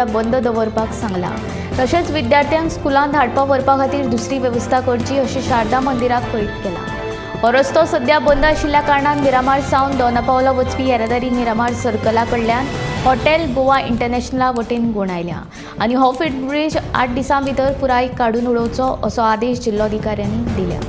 बंद दवरपाक सांगला। तशेंच विद्यार्थ्यांक स्कुलांत हाडपा व्हरपा खातीर दुसरी वेवस्था करची अशी शारदा मंदिराक कळीत केला। हो रस्तो सध्या बंद आशिल्ल्या कारणान मिरामार सावन दोनापावला वचपी येरादारी मिरामार सर्कला कडल्यान हॉटेल गोवा इंटरनॅशनला वटेन गुणायल्या आनी हो फुटब्रिज 8 दिसां भितर पुराय काडून उडोवचो असो आदेश जिल्लोधिकाऱ्यांनी दिल्या।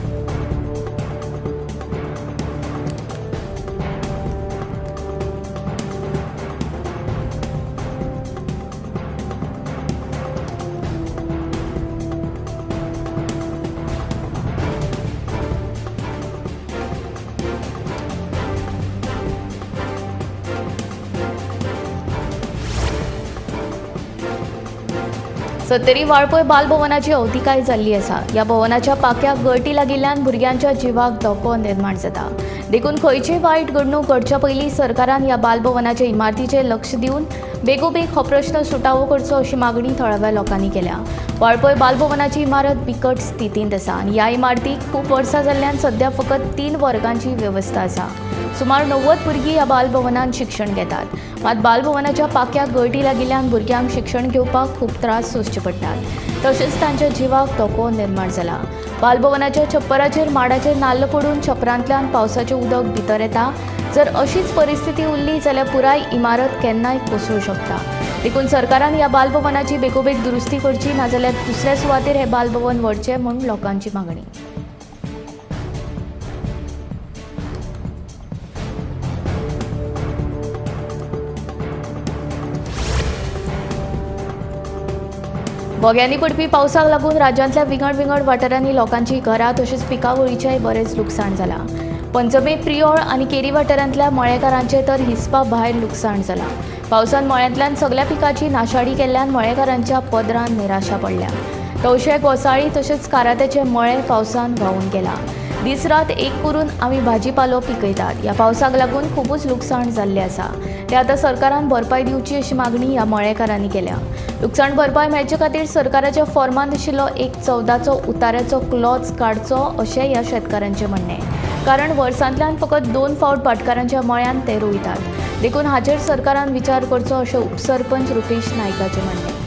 सत्तरी वाळपय बालभवनाची अवतिकाय जाल्ली आसा। ह्या भवनाच्या पाक्याक गळटी लागिल्ल्यान भुरग्यांच्या जिवाक धोको निर्माण जाता। देखून खंयचीय वायट घडणूक घडच्या पयलीं सरकारान ह्या बालभवनाच्या इमारतीचेर लक्ष दिवन बेगोबेग हो प्रश्न सुटावो करचो अशी मागणी थळाव्या लोकांनी केल्या। वाळपय बालभवनाची इमारत बिकट स्थितींत आसा आनी ह्या इमारतीक खूब वर्सां जाल्ल्यान सध्या फकत 3 वर्गांची वेवस्था आसा। सुमार 90 भुरगीं ह्या बालभवनांत शिक्षण घेतात। मात बालभवनाच्या पाक्याक गळटी लागिल्ल्यान भुरग्यांक शिक्षण घेवपाक खूब त्रास सोंसचे पडटात। तशेंच तांच्या जिवाक धोको निर्माण जाला। बालभवनाच्या छप्पराचेर माडाचेर नाल्ल पडून छप्परांतल्यान पावसाचें उदक भितर येता। जर अशीच परिस्थिती उरली जाल्यार पुराय इमारत केन्नाय कोसळूं शकता। देखून सरकारान ह्या बालभवनाची बेगोबेग दुरुस्ती करची, नाजाल्यार दुसऱ्या सुवातेर हे बालभवन व्हरचें म्हूण लोकांची मागणी। बोग्यांनी पडपी पावसाक लागून राज्यांतल्या विंगड वाठारांनी लोकांची घरां तशेंच पिकावळीचेंय बरेंच लुकसाण जालां। पंचमे प्रियोळ आनी केरी वाठारांतल्या मळेकारांचें तर हिसपा भायर लुकसाण जालां। पावसान मळ्यांतल्यान सगळ्या पिकाची नाशाडी केल्ल्यान मळेकारांच्या पदरान निराशा पडल्या। तवशे घोसाळी तशेंच कारात्याचे मळे पावसान व्हांवून गेला। दीस रात एक करून आमी भाजीपालो पिकयतात। ह्या पावसाक लागून खूबच लुकसाण जाल्लें आसा। ते आतां सरकारान भरपाय दिवची अशी मागणी ह्या मळेकारांनी केल्या। लुकसाण भरपाय मेळचे खातीर सरकाराच्या फॉर्मांत आशिल्लो 1/14 उताऱ्याचो क्लॉज काडचो अशें ह्या शेतकारांचें म्हणणें। कारण वर्सांतल्यान फकत 2 फावट भाटकारांच्या मळ्यान ते रोयतात। देखून हाचेर सरकारान विचार करचो अशें उपसरपंच रुपेश नायकाचें म्हणणें।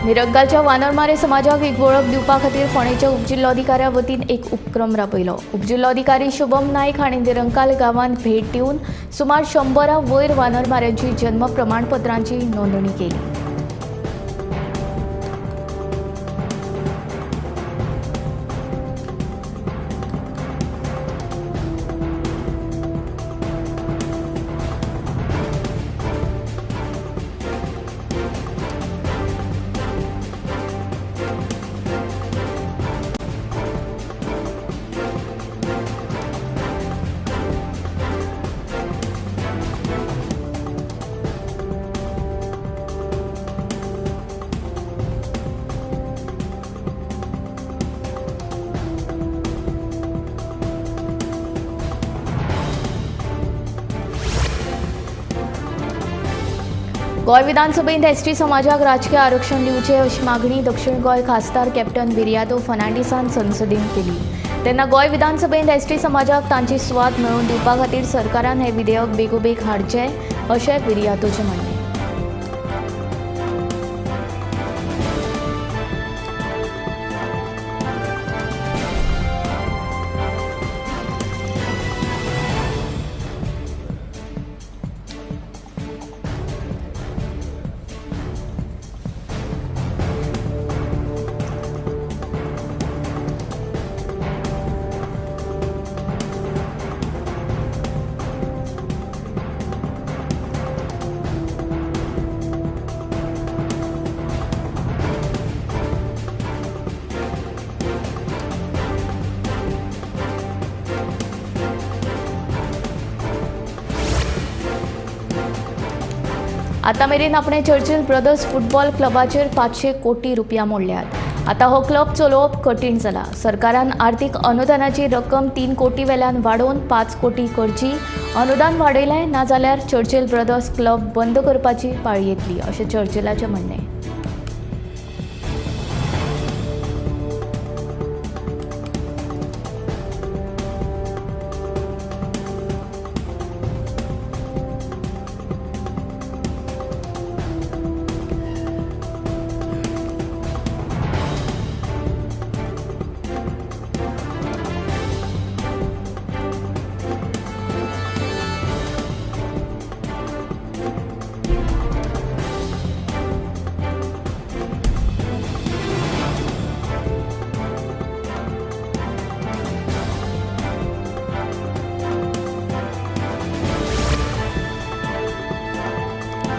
मिरगालच्या वानरमारे समाजाक एक वळख दिवपा खातीर फोंडेच्या उपजिल्लोधिकाऱ्या वतीन एक उपक्रम राबयलो। उपजिल्लोधिकारी शुभम नायक हांणी निरंकाल गांवांत भेट दिवन सुमार 100 वयर वानरमाऱ्यांची जन्म प्रमाणपत्रांची नोंदणी केली। गोंय विधानसभेत एसटी समाजाक राजकीय आरक्षण दिवचे अशी मागणी दक्षिण गोंय खासदार कॅप्टन विर्यादो फर्नांडिसान संसदेंत केली। तेन्ना गोंय विधानसभेत एसटी समाजाक तांची सुवात मेळोवन दिवपा खातीर सरकारान हे विधेयक बेगोबेग हाडचें अशें विर्यादोचें म्हणणें। आतां मेरेन आपणे चर्चिल ब्रदर्स फुटबॉल क्लबाचेर 500 कोटी रुपया मोडल्यात। आता हो क्लब चलोवप कठीण जाला. सरकारान आर्थीक अनुदानाची रक्कम 3 कोटी वेल्यान वाडोवन 5 कोटी करची. अनुदान वाडयलें नाजाल्यार चर्चिल ब्रदर्स क्लब बंद करपाची पाळी येतली अशें चर्चिलाचें म्हणणें.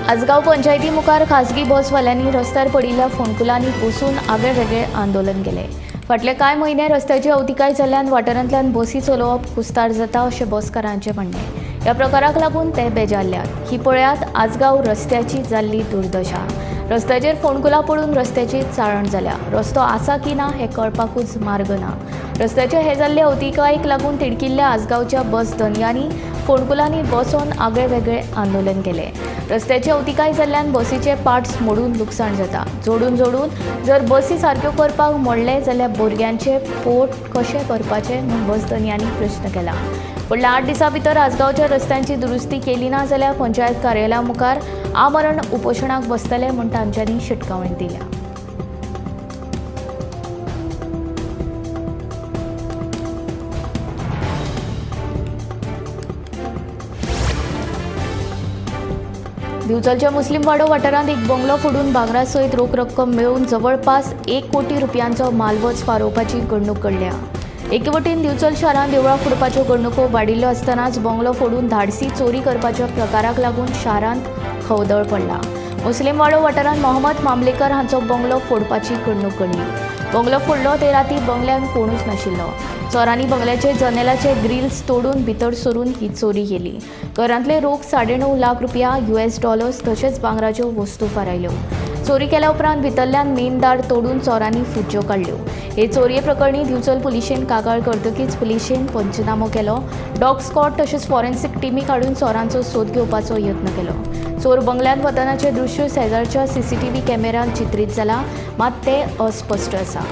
आजगाव पंचायती मुखार खासगी बसवाल्यांनी रस्त्यार पडिल्ल्या फोंडकुलांनी बसून आगळेवेगळे आंदोलन केले. फाटले कांय म्हयने रस्त्याची अवतिकाय जाल्ल्यान वाठारांतल्यान बसी चलोवप कुस्तार जाता अशें बसकारांचें म्हणणें. ह्या प्रकाराक लागून ते बेजारल्यात. ही पळयात आजगाव रस्त्याची जाल्ली दुर्दशा. रस्त्याचेर फोंडकुलां पडून रस्त्याची चाळण जाल्या. रस्तो आसा की ना हें कळपाकूच मार्ग ना. रस्त्याचे हे जाल्ले अवतिकायेक लागून तिडकिल्ल्या आजगावच्या बस धन्यांनी फोंडकुलांनी बसोन आगळेवेगळे आंदोलन केले. रस्त्याची अवतिकाय जाल्ल्यान बसीचे पार्ट्स मोडून लुकसाण जाता. जोडून जर बसी सारक्यो करपाक मोडले जाल्यार भुरग्यांचे पोट कशें करपाचें म्हूण बस धन्यांनी प्रश्न केला. फुडल्या 8 दिसां भितर आजगावच्या रस्त्यांची दुरुस्ती केली ना जाल्यार पंचायत कार्यालया मुखार आमरण उपोशणाक बसतले म्हूण तांच्यांनी शिटकावणी दिल्या. दिवचलच्या मुस्लिम वाडो वाठारांत एक बंगलो फोडून भांगरा सयत रोख रक्कम मेळून जवळपास 1 कोटी रुपयांचो मालवज फारोवपाची घडणूक घडल्या. एके वटेन दिवचल शारांत देवळां फोडपाच्यो घडणुको वाडिल्ल्यो आसतनाच बंगलो फोडून धाडसी चोरी करपाच्या प्रकाराक लागून शारांत खवदळ पडला. मुस्लिम वाडो वाठारांत मोहम्मद मामलेकर हांचो बंगलो फोडपाची घडणूक घडली. बंगलो फोडलो ते राती बंगल्यान कोणूच नाशिल्लो. चोरांनी बंगल्याचे जनेलाचे ग्रिल्स तोडून भितर सरून ही चोरी केली. घरांतले रोख $9.5 लाख रुपया, $US तशेंच भांगराच्यो वस्तू फारायल्यो. चोरी केल्या उपरांत भितरल्यान मेन दार तोडून चोरांनी फुज्यो काडल्यो. हे चोरये प्रकरणी दिवचल पुलिशेन कागाळ करतकीच पुलिशेन पंचनामो केलो. डॉग स्क्वॉड तशेंच फॉरेन्सिक टीमी काडून चोरांचो सोद घेवपाचो यत्न केलो. चोर बंगल्यात वतनाचें दृश्य शेजारच्या CCTV कॅमेरान चित्रीत जाला, मात ते अस्पश्ट आसा.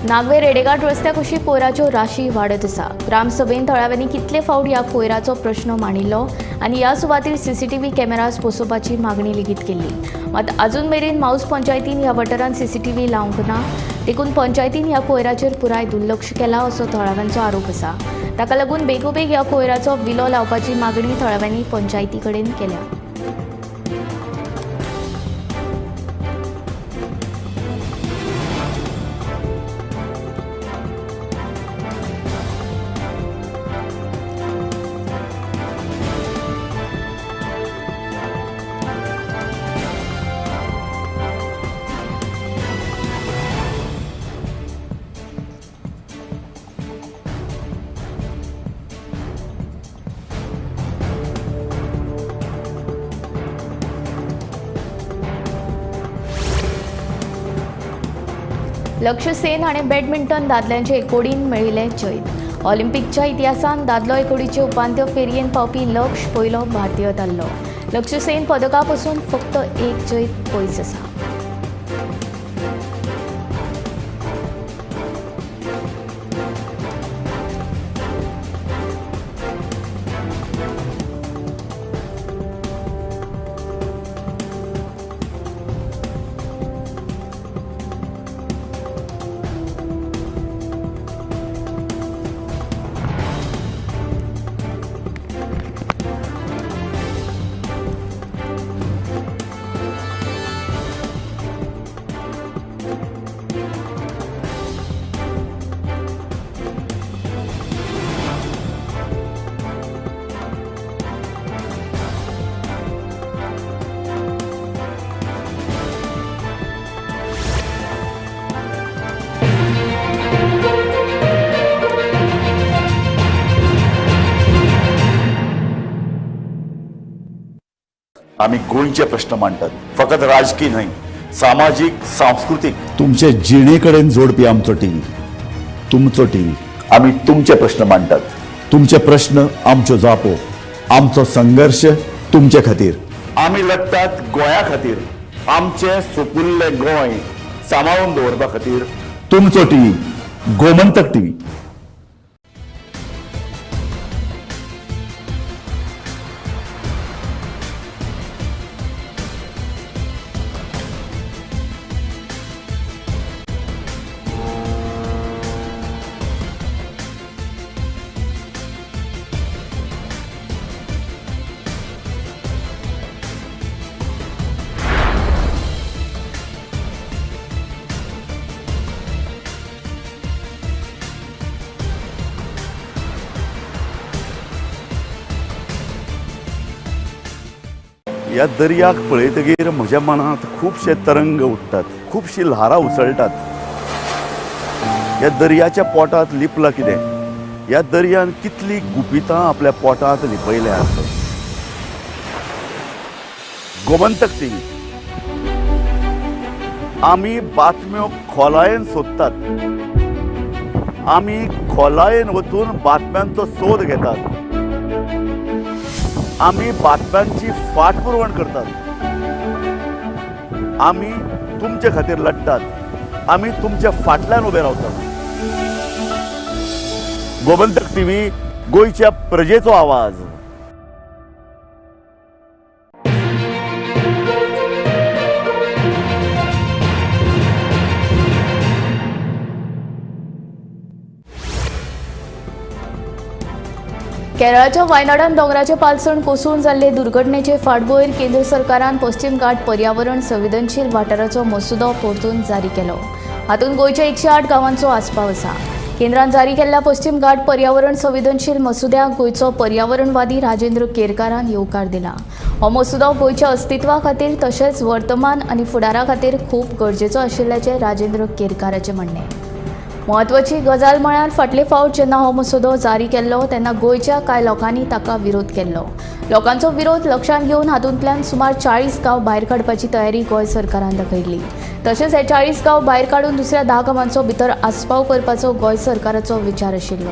नागवे रेडेघाट रस्त्याक अशी कोयराच्यो राशी वाडत आसा. ग्रामसभेन थळाव्यांनी कितले फावट ह्या कोयराचो प्रश्न मांडिल्लो आनी ह्या सुवातेर CCTV कॅमेराज बसोवपाची मागणी लेगीत केल्ली. मात अजून मेरेन माऊस पंचायतीन ह्या वाठारांत CCTV लावंक ना. देखून पंचायतीन ह्या कोयराचेर पुराय दुर्लक्ष केला असो थळाव्यांचो आरोप आसा. ताका लागून बेगोबेग ह्या कोयराचो विलो लावपाची मागणी थळाव्यांनी पंचायती कडेन केल्या. लक्ष्य सेन हाणें बॅडमिंटन दादल्यांचे एकोडीन मेळिल्लें जैत. ऑलिंपिकच्या इतिहासान दादलो एकोडीचे उपांत्य फेरयेन पावपी लक्ष्य पयलो भारतीय थारलो. लक्ष्य सेन पदका पासून फक्त 1 जैत पयस आसा. आम्ही गोंयचे प्रश्न मांडटात, फकत राजकीय न्हय, सामाजीक सांस्कृतिक तुमचे जिणेकडेन जोडपी आमचो टीव्ही, तुमचो टीव्ही. आम्ही तुमचे प्रश्न मांडटात, तुमचे प्रश्न आमच्यो जापो, आमचो संघर्ष तुमचे खातीर. आम्ही लढटात गोंया खातीर, आमचे सोपुल्ले गोंय सांबाळून दवरपा खातीर. तुमचो टीव्ही, गोमंतक टीव्ही. ह्या दर्याक पळयतकीर म्हज्या मनांत खुबशे तरंग उठतात, खुबशी ल्हारां उसळटात. ह्या दर्याच्या पोटांत लिपलां कितें? ह्या दर्यान कितली गुपितां आपल्या पोटांत लिपयल्यात. गोमंतक टीव्ही. आमी बातम्यो खोलायेन सोदतात, आमी खोलायेन वचून बातम्यांचो सोद घेतात, आमी बातम्यांची फाटपुरवण करतात, आमी तुमचे खातीर लढटात, आमी तुमच्या फाटल्यान उबे रावतात. गोमंतक टीव्ही, गोंयच्या प्रजेचो आवाज. केरळाच्या वायनाडान दोंगराचे पालसण कोसळून जाल्ले दुर्घटनेचे फाटभुंयेर केंद्र सरकारान पश्चिम घाट पर्यावरण संवेदनशील वाठाराचो मसुदो परतून जारी केलो. हातूंत गोंयच्या 108 गांवांचो आस्पाव आसा. केंद्रान जारी केल्ल्या पश्चिम घाट पर्यावरण संवेदनशील मसुद्याक गोंयचो पर्यावरणवादी राजेंद्र केरकारान येवकार दिला. हो मसुदो गोंयच्या अस्तित्वा खातीर तशेंच वर्तमान आनी फुडारा खातीर खूब गरजेचो आशिल्ल्याचें राजेंद्र केरकाराचें म्हणणें. म्हत्वाची गजाल म्हळ्यार फाटले फावट जेन्ना हो मसुदो जारी केल्लो तेन्ना गोंयच्या कांय लोकांनी ताका विरोध केल्लो. लोकांचो विरोध लक्षांत घेवन हातूंतल्यान सुमार 40 गांव भायर काडपाची तयारी गोंय सरकारान दाखयल्ली. तशेंच हे 40 गांव भायर काडून दुसऱ्या 10 गांवांचो भितर आस्पाव करपाचो गोंय सरकाराचो विचार आशिल्लो.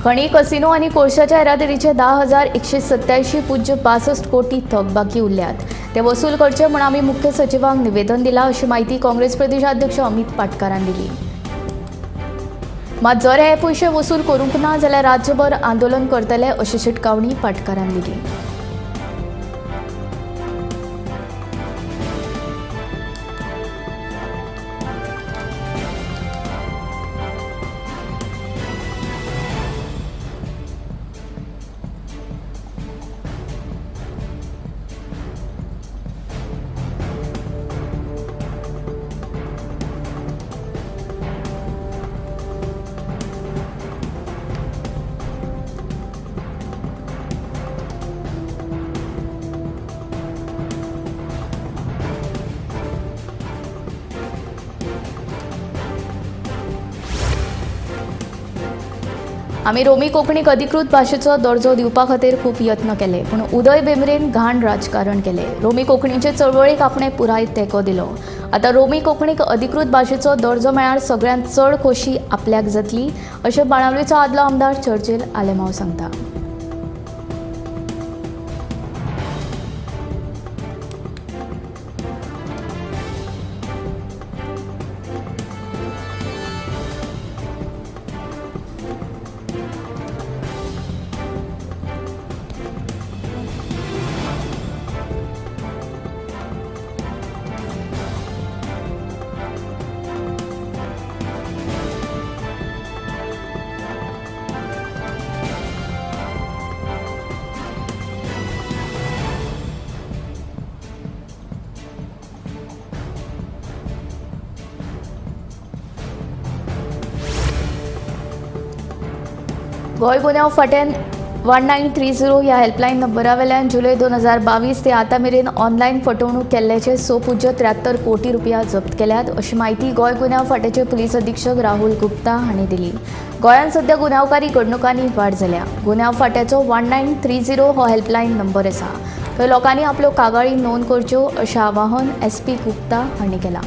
खणी कसिनो आनी कोळशाच्या येरादारीचे 10,187.62 कोटी थकबाकी उरल्यात. ते वसूल करचे म्हूण आमी मुख्य सचिवांक निवेदन दिलां, अशी माहिती काँग्रेस प्रदेशाध्यक्ष अमित पाटकारान दिली. मात जर हे पयशे वसूल करूंक ना जाल्यार राज्यभर आंदोलन करतले, अशी शिटकावणी पाटकारान दिली. आमी रोमी कोंकणीक अधिकृत भाशेचो दर्जो दिवपा खातीर खूब यत्न केले, पूण उदय भेंब्रेन घाण राजकारण केले. रोमी कोंकणीचे चळवळीक आपणे पुराय तेंको दिलो. आतां रोमी कोंकणीक अधिकृत भाशेचो दर्जो मेळ्यार सगळ्यांत चड खोशी आपल्याक जातली, अशें बाणावलेचो आदलो आमदार चर्चील आलेमांव सांगता. गोंय गुन्यांव फाट्यान 1930 ह्या हेल्पलायन नंबरावेल्यान जुलय 2022 ते आतां मेरेन ऑनलायन फटवणूक केल्ल्याचे 6.73 कोटी रुपया जप्त केल्यात अशी माहिती गोंय गुन्यांव फाट्याचे पुलीस अधीक्षक राहुल गुप्ता हांणी दिली. गोंयांत सध्या गुन्यांवकारी घडणुकांनी वाड जाल्या. गुन्यांव फाट्याचो 1930 हो हेल्पलायन नंबर आसा. थंय लोकांनी आपल्यो कागाळी नोंद करच्यो अशें आवाहन SP गुप्ता हांणी केलां.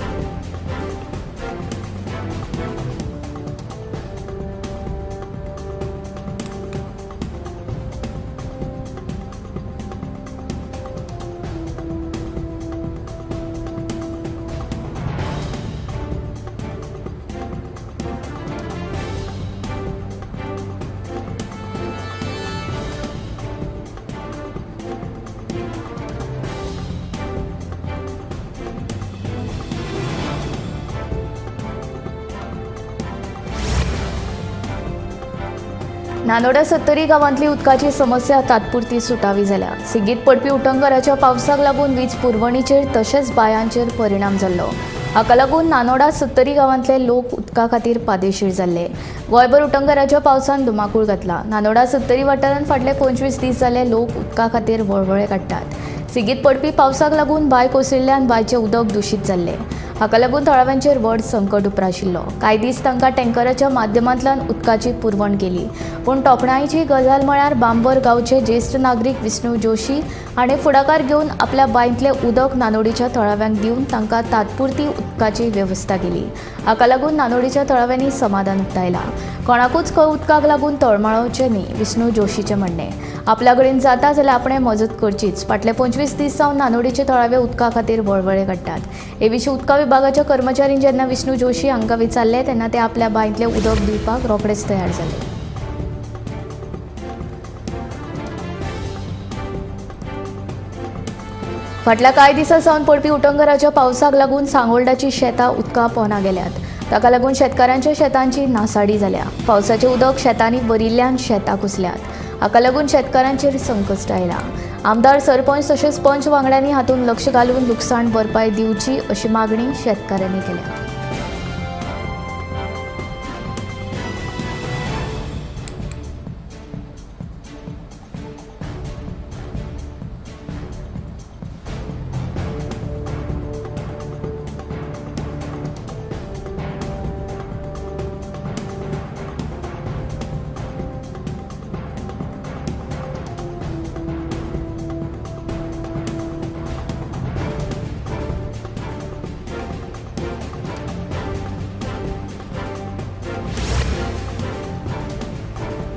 नानोडा सत्तरी गांवांतली उदकाची समस्या तात्पुरती सुटावी जाल्या. सेगीत पडपी उटंगराच्या पावसाक लागून वीज पुरवणीचेर तशेंच बांयांचेर परिणाम जाल्लो. हाका लागून नानोडा सत्तरी गांवांतले लोक उदका खातीर पादेशीर जाल्ले. गोंयभर उटंगराच्या पावसान धुमाकूळ घातला. नानोडा सत्तरी वाठारांत फाटले 25 दीस जाले लोक उदका खातीर वळवळे काडटात. सेगीत पडपी पावसाक लागून बांय कोसळिल्ल्यान बांयचें उदक दूशीत जाल्लें. हाका लागून थळाव्यांचेर व्हड संकट उप्राशिल्लो. कांय दीस तांकां टँकराच्या माध्यमांतल्यान उदकाची पुरवण केली. पूण तोखणायेची गजाल म्हळ्यार बांबर गांवचे ज्येश्ठ नागरीक विष्णू जोशी हाणें फुडाकार घेवन आपल्या बांयतलें उदक नानोडीच्या थळाव्यांक दिवन तांकां तात्पुरती उदकाची वेवस्था केली. हाका लागून नानोडीच्या थळाव्यांनी समाधान उक्तायलां. कोणाकूच उदकाक लागून तळमळोवचें न्ही, विष्णू जोशीचें म्हणणें. आपल्या कडेन जाता जाल्यार आपणें मजत करचीच. फाटले 25 दीस जावन नानोडीचे थळावे उदका खातीर वळवळे काडटात. हे विशीं उदका विभागाच्या कर्मचाऱ्यांनी जेन्ना विष्णू जोशी हांकां विचारले तेन्ना ते आपल्या बांयतलें उदक दिवपाक रोखडेच तयार जाले. फाटल्या कांय दिसां सावन पडपी उटंगराच्या पावसाक लागून सांगोळडाची शेतां उदका पोंदा गेल्यात. ताका लागून शेतकारांच्या शेतांची नासाडी जाल्या. पावसाचें उदक शेतांनी भरिल्ल्यान शेतां कुसल्यात. हाका लागून शेतकारांचेर संकश्ट आयलां. आमदार, सरपंच तशेंच पंच वांगड्यांनी हातूंत लक्ष घालून लुकसाण भरपाय दिवची अशी मागणी शेतकाऱ्यांनी केल्या.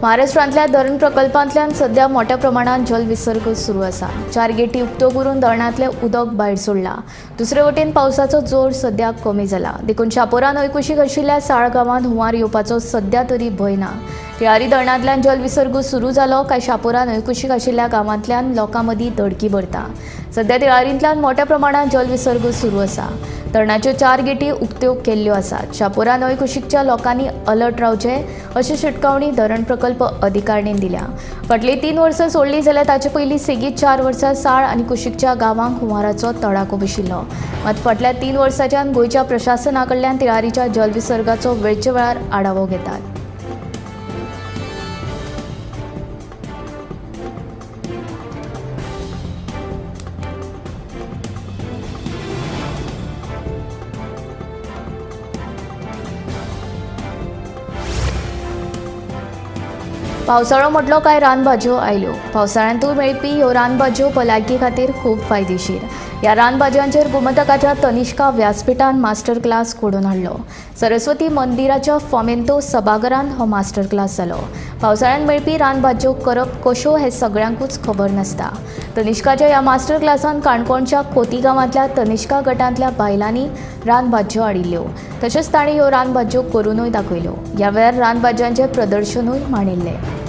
महाराष्ट्रांतल्या धरण प्रकल्पांतल्यान सध्या मोठ्या प्रमाणात जलविसर्ग सुरू आसा. 4 गेटी उक्त्यो करून धरणांतलें उदक भायर सोडलां. दुसरे वटेन पावसाचो जोर सध्या कमी जाला. देखून शापोरा न्हंय कुशीक आशिल्ल्या साळ गांवांत हुंवार येवपाचो सध्या तरी भंय ना. तिळारी धरणांतल्यान जलविसर्ग सुरू जालो काय शापोरा न्हंय कुशीक आशिल्ल्या गांवांतल्यान लोकां मदीं धडकी भरता. सध्या तिळारींतल्यान मोठ्या प्रमाणात जलविसर्ग सुरू आसा. धरणाच्यो 4 गेटी उक्त्यो केल्ल्यो आसात. शापोरा न्हंय कुशीकच्या लोकांनी अलर्ट रावचे अशी शिटकावणी धरण प्रकल्प अधिकाऱ्यांनी दिल्या. फाटलीं 3 वर्सां सोडलीं जाल्यार ताचे पयलीं सेगीत 4 वर्सां साळ आनी कुशीकच्या गांवांक हुंवाराचो तडाखो बशिल्लो. मात फाटल्या 3 वर्सांच्यान गोंयच्या प्रशासना कडल्यान तिळारीच्या जलविसर्गाचो वेळचे वेळार आढावो घेतात. पावसाळो म्हटलो काय रानभाज्यो आयल्यो. पावसाळ्यांतूय मेळपी ह्यो रानभाज्यो भलायकी खातीर खूब फायदेशीर. ह्या रानभाज्यांचेर गोमंतकाच्या तनिष्का व्यासपीठान मास्टर क्लास घडोवन हाडलो. सरस्वती मंदिराच्या फोमेंतो सभाघरांत हो मास्टर क्लास जालो. पावसाळ्यांत मेळपी रानभाज्यो करप कश्यो हें सगळ्यांकूच खबर नासता. तनिष्काच्या ह्या मास्टर क्लासान काणकोणच्या खोती गांवांतल्या तनिष्का गटांतल्या बायलांनी रानभाज्यो हाडिल्ल्यो. तशेंच तांणी ह्यो रानभाज्यो करूनय दाखयल्यो. ह्या वेळार रानभाज्यांचें प्रदर्शनूय मांडिल्लें.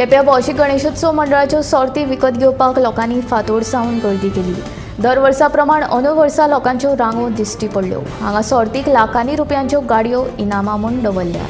केप्यां भौशीक गणेशोत्सव मंडळाच्यो सर्ती विकत घेवपाक लोकांनी फांतोड सावन गर्दी केली. दर वर्सा प्रमाण अंदू वर्सा लोकांच्यो रांगो दिश्टी पडल्यो. हांगा सर्तीक लाखांनी रुपयांच्यो गाडयो इनामां म्हूण दवरल्या.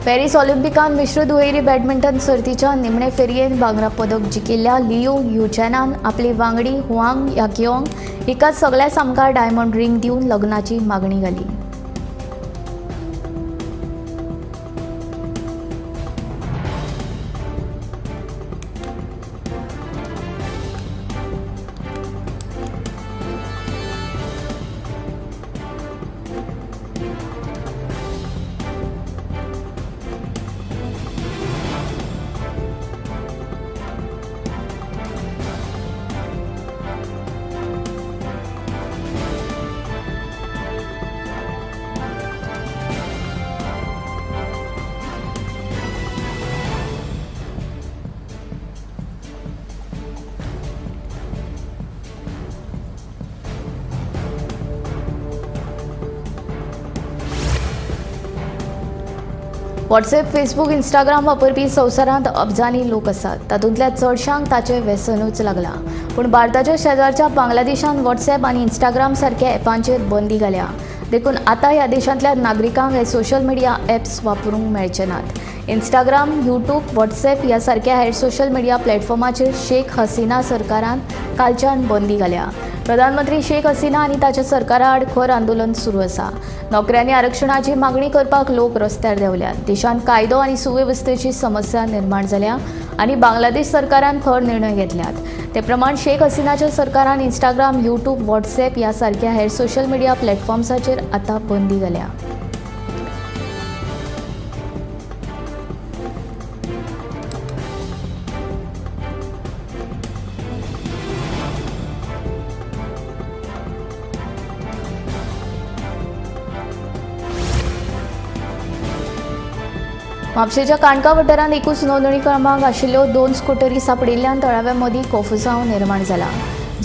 पॅरिस ऑलिंपिकान मिश्र दुहेरी बॅडमिंटन सर्तीच्या निमणे फेरयेन भांगरा पदक जिखिल्ल्या लियो युचॅनान आपली वांगडी हुआंग याकियोंग हिका सगळ्या सामका डायमंड रिंग दिवन लग्नाची मागणी घाली. व्हॉट्सॲप, फेसबुक, इंस्टाग्राम वापरपी संवसारांत अब्जांनी लोक आसात. तातूंतल्या चडशांक ताचें व्यसनूच लागलां. पूण भारताच्या शेजारच्या बांगलादेशान व्हॉट्सॲप आनी इंस्टाग्राम सारक्या ॲपांचेर बंदी घाल्या. देखून आतां ह्या देशांतल्या नागरिकांक हे सोशल मिडिया ॲप्स वापरूंक मेळचे नात. इंस्टाग्राम, यूट्यूब, व्हॉट्सॲप ह्या सारक्या हेर सोशल मिडिया प्लॅटफॉर्माचेर शेख हसीना सरकारान कालच्यान बंदी घाल्या. प्रधानमंत्री शेख हसीना आनी ताच्या सरकारा आड खर आंदोलन सुरू आसा. नोकऱ्यांनी आरक्षणाची मागणी करपाक लोक रस्त्यार देंवल्यात. देशांत कायदो आनी सुवेवस्थेची समस्या निर्माण जाल्या आनी बांगलादेश सरकारान खर निर्णय घेतल्यात. ते प्रमाण शेख हसीनाच्या सरकारान इंस्टाग्राम, यूट्यूब, व्हॉट्सॲप ह्या सारक्या हेर सोशल मिडिया प्लॅटफॉर्म्साचेर आतां बंदी घाल्या. म्हापशेच्या काणका वाठारांत एकूच नोंदणी क्रमांक आशिल्ल्यो 2 स्कूटरी सांपडिल्ल्यान तळाव्या मदीं कोफुसांव निर्माण जाला.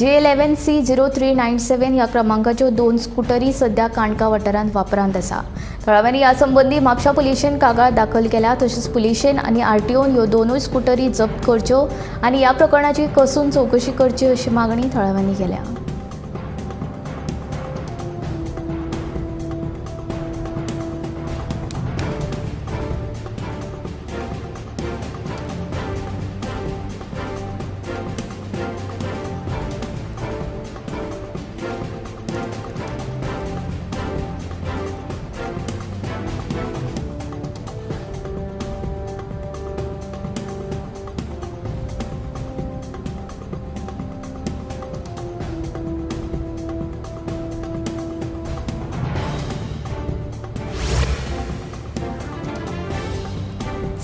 J11C0397 ह्या क्रमांकाच्यो 2 स्कूटरी सध्या काणका वाठारांत वापरांत आसा. तळाव्यांनी ह्या संबंदी म्हापशा पुलिशेन कागाळ दाखल केला. तशेंच पुलिशेन आनी आरटीओन ह्यो 2 स्कूटरी जप्त करच्यो आनी ह्या प्रकरणाची कसून चवकशी करची अशी मागणी थळाव्यांनी केल्या.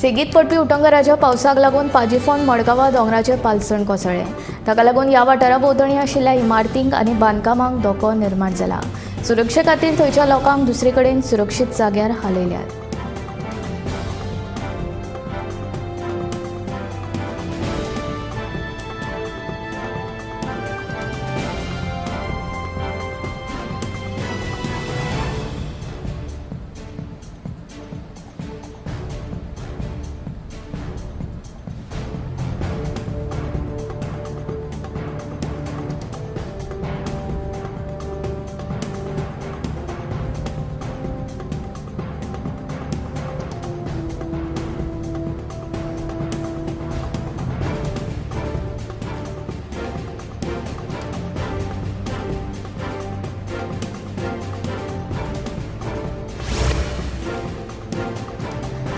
सेगीत पडपी उटंगराच्या पावसाक लागून पाजीफोंड मडगांवां दोंगराचें पालसण कोसळ्ळें. ताका लागून ह्या वाठारा भोंवतणी आशिल्ल्या इमारतींक आनी बांदकामांक धोको निर्माण जाला. सुरक्षे खातीर थंयच्या लोकांक दुसरे कडेन सुरक्षीत जाग्यार हालयल्यात.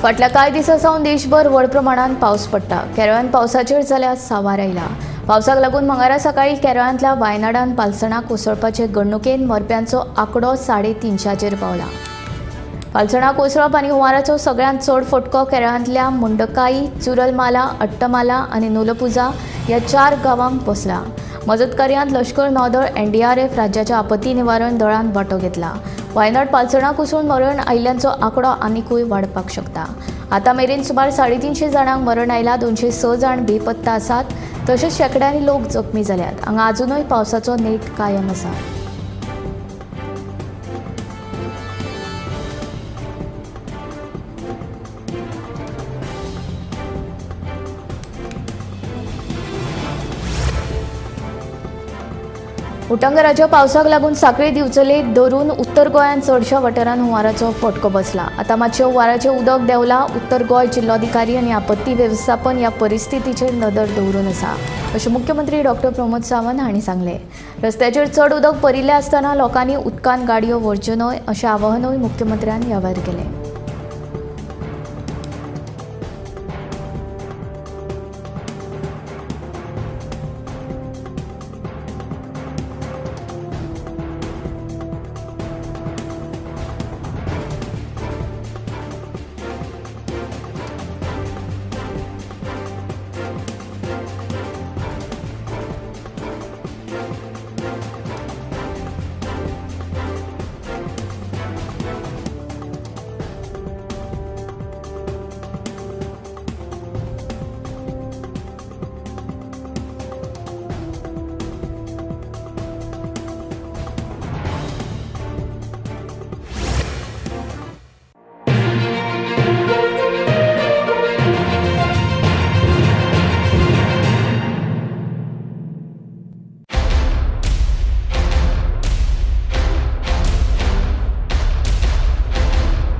फाटल्या कांय दिसां सावन देशभर व्हड प्रमाणात पावस पडटा. केरळांत पावसाचेर जाल्यार सांवार आयला. पावसाक लागून मंगळारा सकाळी केरळांतल्या वायनाडांत पालसणां कोसळपाचे घडणुकेंत मरप्यांचो आंकडो 350 पावला. पालसणां कोसळप आनी हुंवाराचो सगळ्यांत चड फटको केरळांतल्या मुंडकाई, चुरलमाला, अट्टमाला आनी नूलपुजा ह्या 4 गांवांक बसला. मजतकार्यांत लश्कर नौदळ, NDRF, राज्याच्या आपत्ती निवारण दळान वांटो घेतला. वायनाड पालसणां कुसून मरण आयिल्ल्यांचो आंकडो आनीकूय वाडपाक शकता. आतां मेरेन सुमार 350 जाणांक मरण आयला. 206 जाण बेपत्ता आसात. तशेंच शेकड्यांनी लोक जखमी जाल्यात. हांगा अजुनूय पावसाचो नेट कायम आसा. उटंगराच्या पावसाक लागून सांखळी दिवचलेक धरून उत्तर गोंयांत चडशा वाठारांत हुंवाराचो फटको बसला. आतां मातशें हुंवाराचें उदक देंवलां. उत्तर गोंय जिल्लोधिकारी आनी आपत्ती वेवस्थापन ह्या परिस्थितीचेर नदर दवरून आसा, अशें मुख्यमंत्री डॉ. प्रमोद सावंत हांणी सांगलें. रस्त्याचेर चड उदक भरिल्लें आसतना लोकांनी उदकांत गाडयो व्हरच्यो न्हय अशें आवाहनूय मुख्यमंत्र्यान ह्या वेळार केलें.